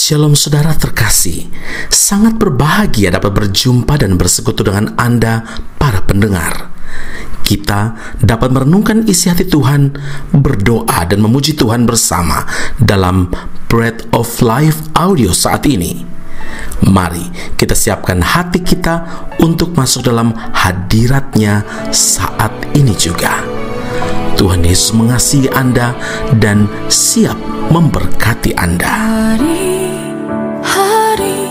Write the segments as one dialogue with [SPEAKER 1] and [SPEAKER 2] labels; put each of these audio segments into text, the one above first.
[SPEAKER 1] Shalom saudara terkasih, sangat berbahagia dapat berjumpa dan bersekutu dengan Anda para pendengar. Kita dapat merenungkan isi hati Tuhan, berdoa dan memuji Tuhan bersama dalam Bread of Life audio saat ini. Mari kita siapkan hati kita untuk masuk dalam hadirat-Nya saat ini juga. Tuhan Yesus mengasihi Anda dan siap memberkati Anda.
[SPEAKER 2] Hari-hari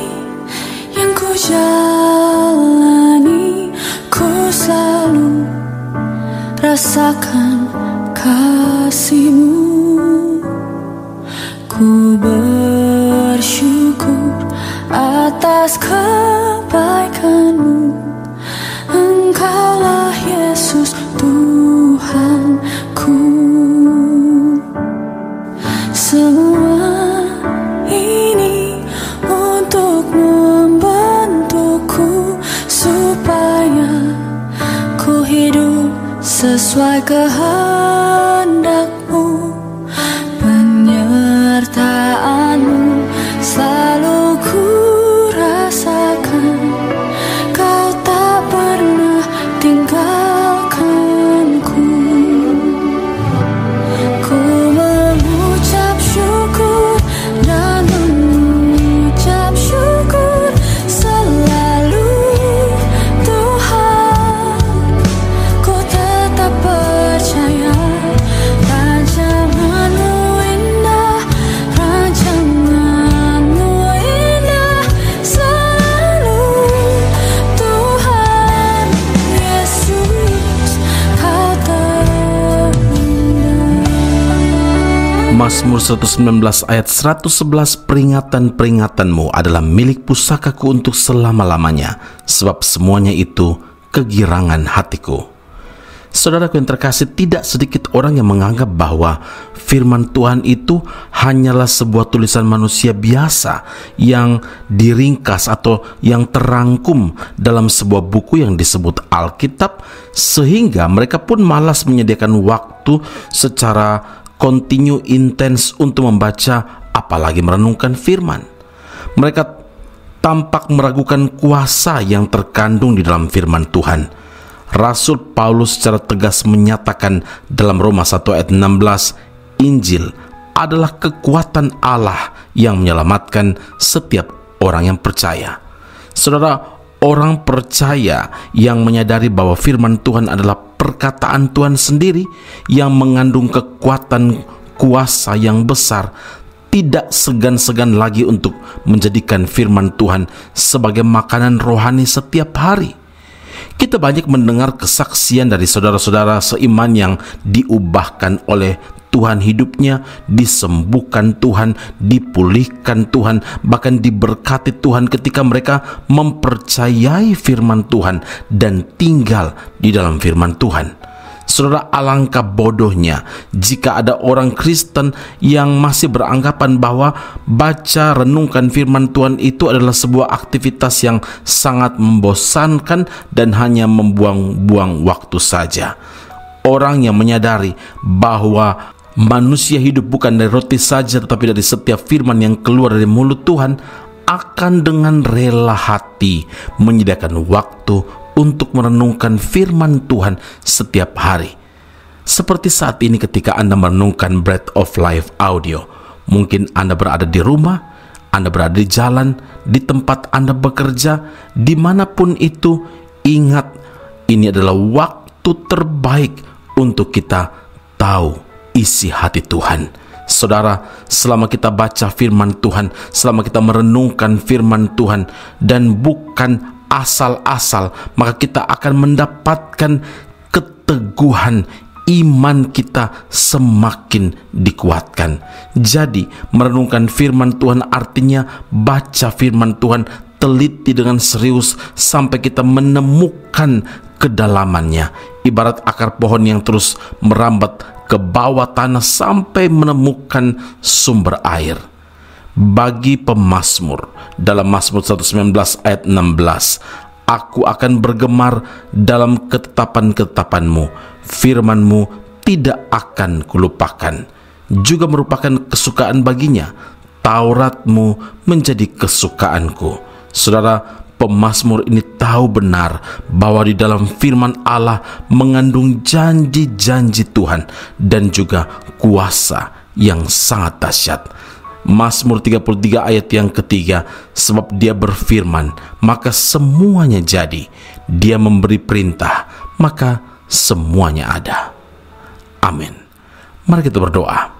[SPEAKER 2] yang ku jalani, ku selalu rasakan kasih-Mu. Ku bersyukur atas kebaikan-Mu. Engkaulah Yesus Tuhanku. Semua ini untuk membentukku supaya ku hidup sesuai kehendak-Mu. Penyertaan-Mu selalu ku rasakan. Kau tak pernah tinggalkanku. Ku mengucap syukur dan mengucap syukur selalu, Tuhan. Ku tetap percaya rancangan-Mu indah, rancangan-Mu indah selalu, Tuhan Yesus, Kau terindah.
[SPEAKER 1] Mazmur 119 ayat 111, peringatan-peringatan-Mu adalah milik pusakaku untuk selama-lamanya, sebab semuanya itu kegirangan hatiku. Saudaraku yang terkasih, tidak sedikit orang yang menganggap bahwa firman Tuhan itu hanyalah sebuah tulisan manusia biasa yang diringkas atau yang terangkum dalam sebuah buku yang disebut Alkitab, sehingga mereka pun malas menyediakan waktu secara kontinu intens untuk membaca, apalagi merenungkan firman. Mereka tampak meragukan kuasa yang terkandung di dalam firman Tuhan. Rasul Paulus secara tegas menyatakan dalam Roma 1 ayat 16, Injil adalah kekuatan Allah yang menyelamatkan setiap orang yang percaya. Saudara, orang percaya yang menyadari bahwa firman Tuhan adalah perkataan Tuhan sendiri yang mengandung kekuatan kuasa yang besar, tidak segan-segan lagi untuk menjadikan firman Tuhan sebagai makanan rohani setiap hari. Kita banyak mendengar kesaksian dari saudara-saudara seiman yang diubahkan oleh Tuhan hidupnya, disembuhkan Tuhan, dipulihkan Tuhan, bahkan diberkati Tuhan ketika mereka mempercayai firman Tuhan dan tinggal di dalam firman Tuhan. Saudara, alangkah bodohnya jika ada orang Kristen yang masih beranggapan bahwa baca renungkan firman Tuhan itu adalah sebuah aktivitas yang sangat membosankan dan hanya membuang-buang waktu saja. Orang yang menyadari bahwa manusia hidup bukan dari roti saja, tetapi dari setiap firman yang keluar dari mulut Tuhan, akan dengan rela hati menyediakan waktu untuk merenungkan firman Tuhan setiap hari. Seperti saat ini ketika Anda merenungkan Bread of Life audio. Mungkin Anda berada di rumah, Anda berada di jalan, di tempat Anda bekerja, dimanapun itu. Ingat, ini adalah waktu terbaik untuk kita tahu isi hati Tuhan. Saudara, selama kita baca firman Tuhan, selama kita merenungkan firman Tuhan dan bukan asal-asal, maka kita akan mendapatkan keteguhan, iman kita semakin dikuatkan. Jadi, merenungkan firman Tuhan artinya baca firman Tuhan, teliti dengan serius sampai kita menemukan kedalamannya. Ibarat akar pohon yang terus merambat ke bawah tanah sampai menemukan sumber air. Bagi pemazmur, dalam Mazmur 119 ayat 16, Aku akan bergemar dalam ketetapan-ketetapan-Mu, firman-Mu tidak akan kulupakan. Juga merupakan kesukaan baginya. Taurat-Mu menjadi kesukaanku. Saudara, pemazmur ini tahu benar bahwa di dalam firman Allah mengandung janji-janji Tuhan dan juga kuasa yang sangat dahsyat. Mazmur 33 ayat yang ketiga, sebab Dia berfirman, maka semuanya jadi. Dia memberi perintah, maka semuanya ada. Amin. Mari kita berdoa.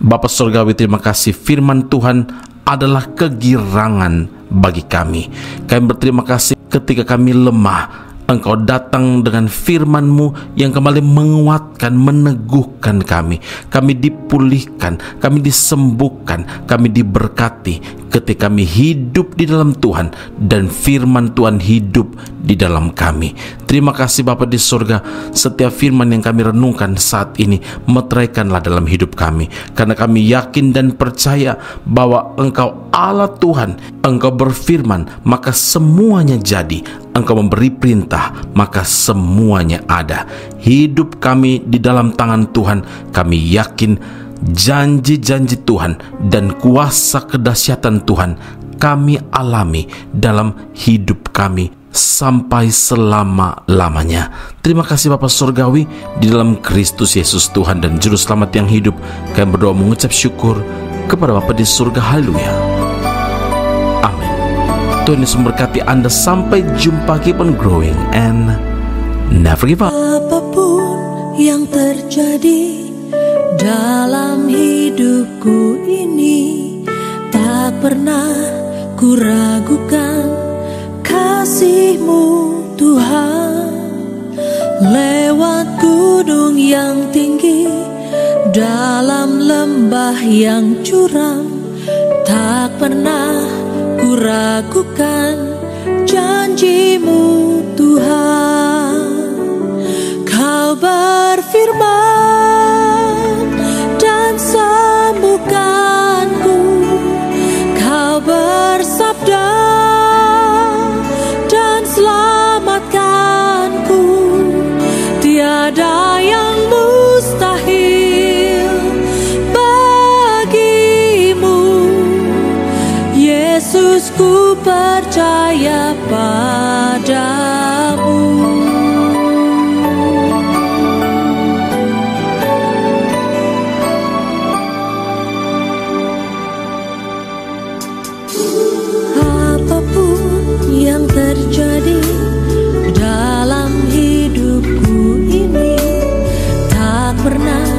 [SPEAKER 1] Bapa Surgawi, terima kasih firman Tuhan adalah kegirangan bagi kami. Kami berterima kasih ketika kami lemah, Engkau datang dengan firman-Mu yang kembali menguatkan, meneguhkan kami. Kami dipulihkan, kami disembuhkan, kami diberkati ketika kami hidup di dalam Tuhan dan firman Tuhan hidup di dalam kami. Terima kasih Bapa di surga, setiap firman yang kami renungkan saat ini meteraikanlah dalam hidup kami, karena kami yakin dan percaya bahwa Engkau Allah Tuhan. Engkau berfirman, maka semuanya jadi. Engkau memberi perintah, maka semuanya ada. Hidup kami di dalam tangan Tuhan. Kami yakin janji-janji Tuhan dan kuasa kedahsyatan Tuhan kami alami dalam hidup kami sampai selama-lamanya. Terima kasih Bapa Surgawi, di dalam Kristus Yesus Tuhan dan Juru Selamat yang hidup, kami berdoa mengucap syukur kepada Bapa di surga. Haleluya. Amin. Tuhan Yesus memberkati Anda. Sampai jumpa. Keep on growing and never give up.
[SPEAKER 2] Apapun yang terjadi dalam hidupku ini, tak pernah ku ragukan kasih-Mu Tuhan. Lewat gunung yang tinggi, dalam lembah yang curam, tak pernah ku ragukan janji-Mu Tuhan. Kau berfirman dan sembuhkanku, Kau bersabda dan selamatkanku. Tiada yang mustahil bagimu, Yesus, ku percaya padamu. Apapun yang terjadi dalam hidupku ini, tak pernah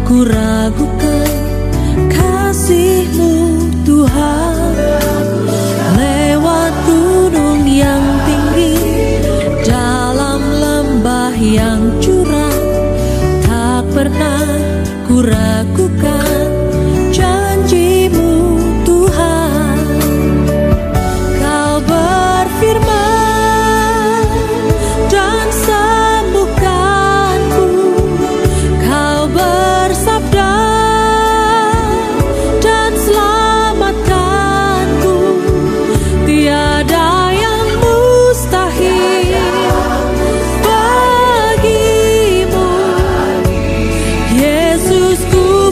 [SPEAKER 2] ku ragukan kasih-Mu Tuhan. Lewat gunung yang tinggi, dalam lembah yang curam, tak pernah ku ragukan janji-Mu Tuhan. Kau berfirman dan sembuhkanku, Kau bersabda dan selamatkanku. Tiada yang mustahil bagimu, Yesus, ku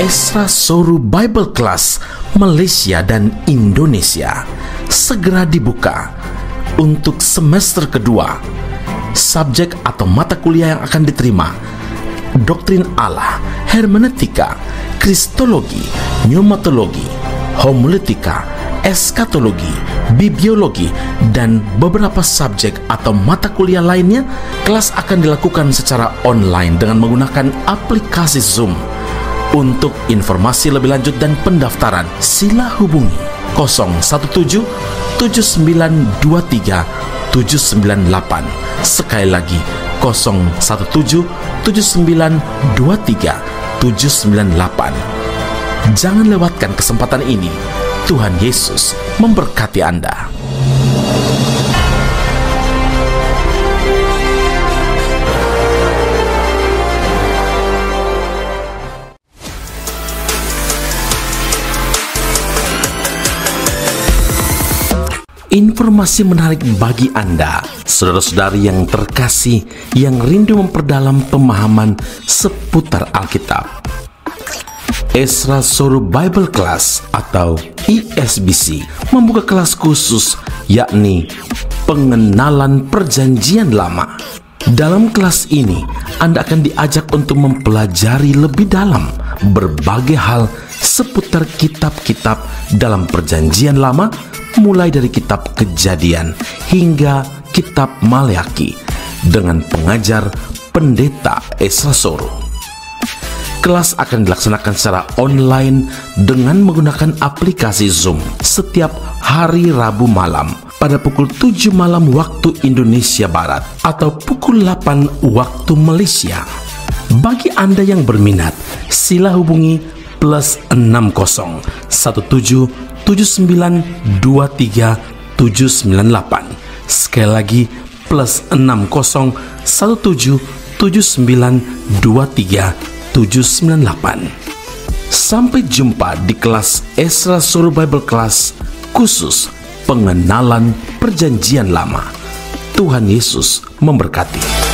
[SPEAKER 1] Esra Soru Bible Class Malaysia dan Indonesia segera dibuka untuk semester kedua. Subjek atau mata kuliah yang akan diterima: Doktrin Allah, Hermeneutika, Kristologi, Pneumatologi, Homiletika, Eskatologi, Bibliologi, dan beberapa subjek atau mata kuliah lainnya. Kelas akan dilakukan secara online dengan menggunakan aplikasi Zoom. Untuk informasi lebih lanjut dan pendaftaran, sila hubungi 017 7923 798. Sekali lagi 017 7923 798. Jangan lewatkan kesempatan ini. Tuhan Yesus memberkati Anda. Informasi menarik bagi Anda, saudara-saudari yang terkasih, yang rindu memperdalam pemahaman seputar Alkitab. Esra Soru Bible Class atau ESBC membuka kelas khusus, yakni pengenalan Perjanjian Lama. Dalam kelas ini, Anda akan diajak untuk mempelajari lebih dalam berbagai hal seputar kitab-kitab dalam Perjanjian Lama, mulai dari kitab Kejadian hingga kitab Maleakhi, dengan pengajar Pendeta Esra Soru. Kelas akan dilaksanakan secara online dengan menggunakan aplikasi Zoom setiap hari Rabu malam pada pukul 7 malam waktu Indonesia Barat atau pukul 8 waktu Malaysia. Bagi Anda yang berminat, sila hubungi +60 17 7923 798. Sekali lagi +60 17 7923 798. Sampai jumpa di kelas Esra Soru Bible Class khusus pengenalan Perjanjian Lama. Tuhan Yesus memberkati.